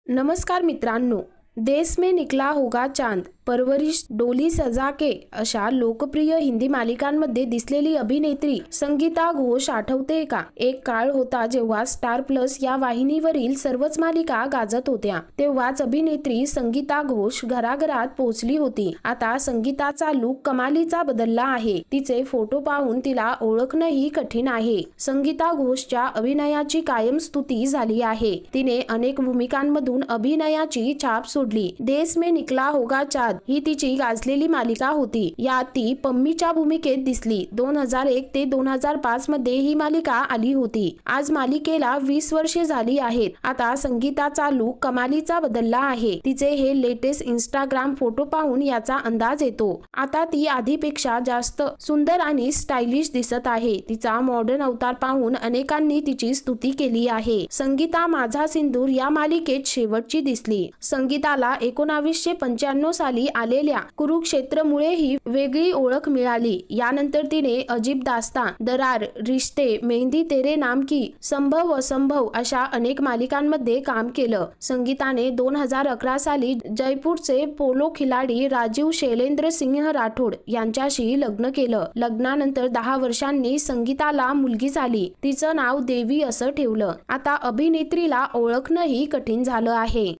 नमस्कार मित्रांनो, देश में निकला होगा चांद, परवरिश, डोली सजा के अशा लोकप्रिय हिंदी मालिकांमध्ये दिसलेली अभिनेत्री संगीता घोष आठवते का? एक काळ होता जेव्हा स्टार प्लस या वाहिनीवरील सर्वच मालिका गाजत होत्या. तेव्हाच अभिनेत्री संगीता घोष घराघरात पोहोचली होती. आता संगीताचा लुक कमालीचा बदलला आहे. तिचे फोटो पाहून तिला ओळखणंही कठीण आहे. संगीता घोषच्या अभिनयाची कायम स्तुती झाली आहे. तिने अनेक भूमिकांमधून अभिनयाची छाप सोडली. देश में निकला होगा चांद ही तिची गाजलेली मालिका होती. यात ती पम्मीच्या भूमिकेत दिसली. 2001 ते 2005 मध्ये ही मालिका आली होती. आज मालिकेला 20 वर्षे झाली आहेत. आता संगीताचा लुक कमालीचा बदलला आहे. तिचे हे लेटेस्ट इंस्टाग्राम फोटो पाहून याचा अंदाज येतो. आता ती आधीपेक्षा जास्त सुंदर आणि स्टायलिश दिसत आहे. तिचा मॉडर्न अवतार पाहून अनेकांनी तिची स्तुती केली आहे. संगीता माझा सिंदूर या मालिकेत शेवटची दिसली. संगीताला 1995 साली आलेल्या कुरुक्षेत्रमुळे ही वेगळी ओळख मिळाली. यानंतर तिने अजीब दास्तान, दरार, रिश्ते, मेहंदी तेरे नाम की, संभव असंभव अशा अनेक मालिकांमध्ये काम केलं. संगीताने 2011 साली जयपूरचे पोलो खिलाडी राजीव शैलेंद्र सिंह राठोड यांच्याशी लग्न केलं. लग्नानंतर 10 वर्षांनी संगीताला मुलगी झाली. तिचं नाव देवी असं ठेवलं. आता अभिनेत्रीला ओळखणंही कठीण झालं आहे.